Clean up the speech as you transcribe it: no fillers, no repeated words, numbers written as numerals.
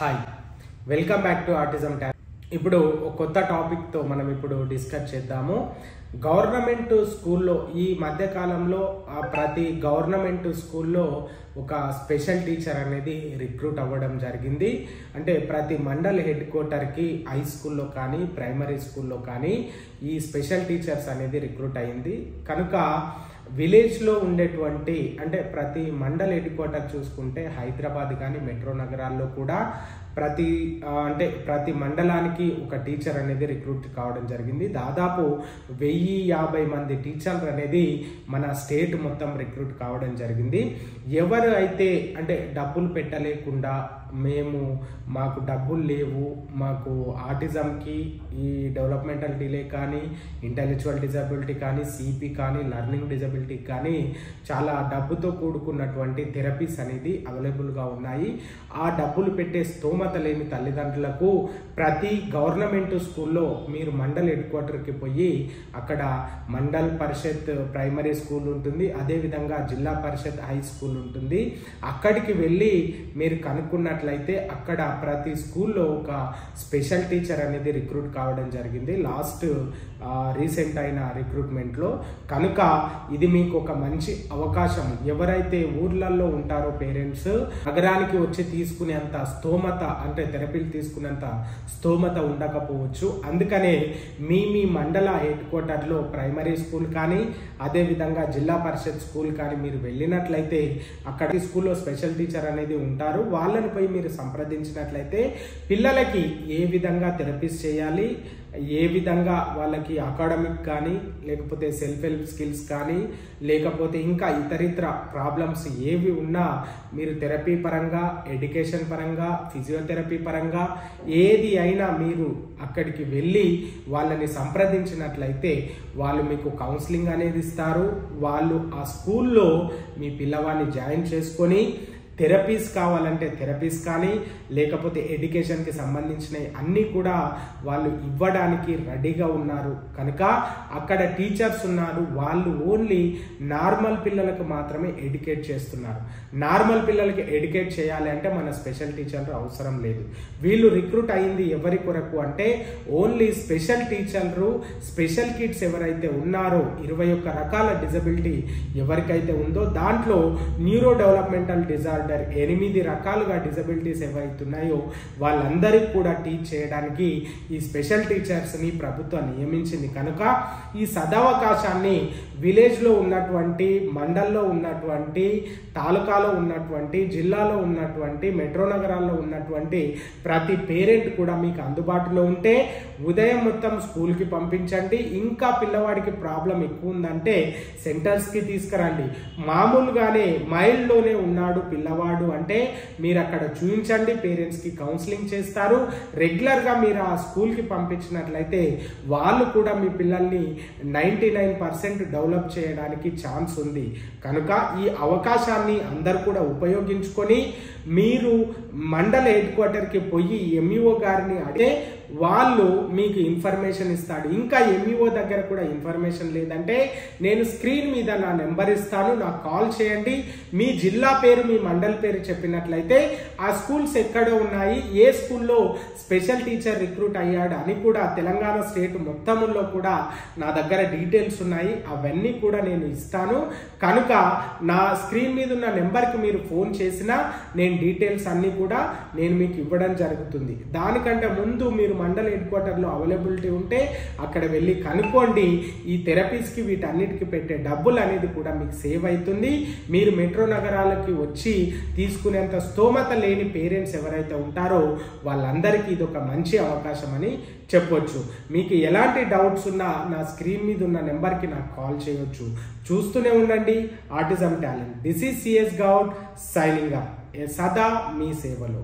Hi welcome back to autism tab. ఇప్పుడు ఒక కొత్త టాపిక్తో మనం ఇప్పుడు డిస్కస్ చేద్దాము. గవర్నమెంట్ స్కూల్లో ఈ మధ్య కాలంలో ప్రతి గవర్నమెంట్ స్కూల్లో ఒక స్పెషల్ టీచర్ అనేది రిక్రూట్ అవ్వడం జరిగింది. అంటే ప్రతి మండల్ హెడ్ క్వార్టర్కి హై స్కూల్లో కానీ ప్రైమరీ స్కూల్లో కానీ ఈ స్పెషల్ టీచర్స్ అనేది రిక్రూట్ అయింది. కనుక విలేజ్లో ఉండేటువంటి అంటే ప్రతి మండల్ హెడ్ క్వార్టర్ చూసుకుంటే హైదరాబాద్ కానీ మెట్రో నగరాల్లో కూడా ప్రతి మండలానికి ఒక టీచర్ అనేది రిక్రూట్ కావడం జరిగింది. దాదాపు 1050 మంది టీచర్లు అనేది మన స్టేట్ మొత్తం రిక్రూట్ కావడం జరిగింది. ఎవరు అయితే అంటే డబ్బులు పెట్టలేకుండా మాకు డబ్బులు లేవు, మాకు ఆటిజంకి ఈ డెవలప్మెంటల్ డిలే కానీ ఇంటెలెక్చువల్ డిజబిలిటీ కానీ సిపి కానీ లెర్నింగ్ డిజబిలిటీ కానీ చాలా డబ్బుతో కూడుకున్నటువంటి థెరపీస్ అనేది అవైలబుల్గా ఉన్నాయి. ఆ డబ్బులు పెట్టే స్తోమత లేని తల్లిదండ్రులకు ప్రతి గవర్నమెంట్ స్కూల్లో మీరు మండల్ హెడ్ క్వార్టర్కి పోయి అక్కడ మండల్ పరిషత్ ప్రైమరీ స్కూల్ ఉంటుంది, అదేవిధంగా జిల్లా పరిషత్ హై స్కూల్ ఉంటుంది. అక్కడికి వెళ్ళి మీరు కనుక్కున్నట్లయితే అక్కడ ప్రతి స్కూల్లో ఒక స్పెషల్ టీచర్ అనేది రిక్రూట్ కావడం జరిగింది లాస్ట్ రీసెంట్ అయిన రిక్రూట్మెంట్లో. కనుక ఇది మీకు ఒక మంచి అవకాశం. ఎవరైతే ఊర్లలో ఉంటారో పేరెంట్స్ నగరానికి వచ్చి తీసుకునేంత స్తోమత అంటే థెరపీలు తీసుకునేంత స్తోమత ఉండకపోవచ్చు. అందుకనే మీ మండల హెడ్ క్వార్టర్లో ప్రైమరీ స్కూల్ కానీ అదేవిధంగా జిల్లా పరిషత్ స్కూల్ కానీ మీరు వెళ్ళినట్లయితే అక్కడ స్కూల్లో స్పెషల్ టీచర్ అనేది ఉంటారు. వాళ్ళని పోయి మీరు సంప్రదించినట్లయితే పిల్లలకి ఏ విధంగా థెరపీస్ చేయాలి, ఏ విధంగా వాళ్ళకి అకాడమిక్ కానీ లేకపోతే సెల్ఫ్ హెల్ప్ స్కిల్స్ కానీ లేకపోతే ఇంకా ఇతరితర ప్రాబ్లమ్స్ ఏవి ఉన్నా మీరు థెరపీ పరంగా ఎడ్యుకేషన్ పరంగా ఫిజియోథెరపీ పరంగా ఏది అయినా మీరు అక్కడికి వెళ్ళి వాళ్ళని సంప్రదించినట్లయితే వాళ్ళు మీకు కౌన్సిలింగ్ అనేది ఇస్తారు. వాళ్ళు ఆ స్కూల్లో మీ పిల్లవాడిని జాయిన్ చేసుకొని థెరపీస్ కావాలంటే థెరపీస్ కానీ లేకపోతే ఎడ్యుకేషన్కి సంబంధించినవి అన్నీ కూడా వాళ్ళు ఇవ్వడానికి రెడీగా ఉన్నారు. కనుక అక్కడ టీచర్స్ ఉన్నారు, వాళ్ళు ఓన్లీ నార్మల్ పిల్లలకు మాత్రమే ఎడ్యుకేట్ చేస్తున్నారు. నార్మల్ పిల్లలకి ఎడ్యుకేట్ చేయాలి అంటే మన స్పెషల్ టీచర్లు అవసరం లేదు. వీళ్ళు రిక్రూట్ అయింది ఎవరి కొరకు అంటే ఓన్లీ స్పెషల్ టీచర్లు స్పెషల్ కిడ్స్ ఎవరైతే ఉన్నారో 21 రకాల డిజబిలిటీ ఎవరికైతే ఉందో దాంట్లో న్యూరో డెవలప్మెంటల్ డిజార్డర్ 8 రకాలుగా డిజబిలిటీస్ ఏవైతున్నాయో వాళ్ళందరికీ కూడా టీచ్ చేయడానికి ఈ స్పెషల్ టీచర్స్ని ప్రభుత్వం నియమించింది. కనుక ఈ సదవకాశాన్ని విలేజ్లో ఉన్నటువంటి మండల్లో ఉన్నటువంటి తాలూకాలో ఉన్నటువంటి జిల్లాలో ఉన్నటువంటి మెట్రో నగరాల్లో ఉన్నటువంటి ప్రతి పేరెంట్ కూడా మీకు అందుబాటులో ఉంటే ఉదయం మొత్తం స్కూల్కి పంపించండి. ఇంకా పిల్లవాడికి ప్రాబ్లం ఎక్కువ ఉందంటే సెంటర్స్కి తీసుకురండి. మామూలుగానే మైల్డ్లోనే ఉన్నాడు పిల్లవాడు అంటే మీరు అక్కడ చూపించండి, పేరెంట్స్కి కౌన్సిలింగ్ చేస్తారు. రెగ్యులర్గా మీరు ఆ స్కూల్కి పంపించినట్లయితే వాళ్ళు కూడా మీ పిల్లల్ని 99% డెవలప్ చేయడానికి ఛాన్స్ ఉంది. కనుక ఈ అవకాశాన్ని అందరూ కూడా ఉపయోగించుకొని మీరు మండల హెడ్ క్వార్టర్కి పోయి ఎంఈఓ గారిని అడిగితే వాళ్ళు మీకు ఇన్ఫర్మేషన్ ఇస్తాడు. ఇంకా ఎంఈఓ దగ్గర కూడా ఇన్ఫర్మేషన్ లేదంటే నేను స్క్రీన్ మీద నా నెంబర్ ఇస్తాను, నాకు కాల్ చేయండి. మీ జిల్లా పేరు మీ మండల్ పేరు చెప్పినట్లయితే ఆ స్కూల్స్ ఎక్కడ ఉన్నాయి, ఏ స్కూల్లో స్పెషల్ టీచర్ రిక్రూట్ అయ్యాడు అని కూడా తెలంగాణ స్టేట్ మొత్తంలో కూడా నా దగ్గర డీటెయిల్స్ ఉన్నాయి. అవన్నీ కూడా నేను ఇస్తాను. కనుక నా స్క్రీన్ మీద ఉన్న నెంబర్కి మీరు ఫోన్ చేసినా నేను డీటెయిల్స్ అన్నీ కూడా నేను మీకు ఇవ్వడం జరుగుతుంది. దానికంటే ముందు మీరు మండల్ హెడ్ క్వార్టర్లో అవైలబిలిటీ ఉంటే అక్కడ వెళ్ళి కనుక్కోండి. ఈ థెరపీస్కి వీటన్నిటికి పెట్టే డబ్బులు అనేది కూడా మీకు సేవ్ అవుతుంది. మీరు మెట్రో నగరాలకి వచ్చి తీసుకునేంత స్తోమత లేని పేరెంట్స్ ఎవరైతే ఉంటారో వాళ్ళందరికీ ఇది ఒక మంచి అవకాశం అని చెప్పొచ్చు. మీకు ఎలాంటి డౌట్స్ ఉన్నా నా స్క్రీన్ మీద ఉన్న నెంబర్కి నాకు కాల్ చేయొచ్చు. చూస్తూనే ఉండండి autism talent. This is CS Goud signing up. సదా మీ సేవలో.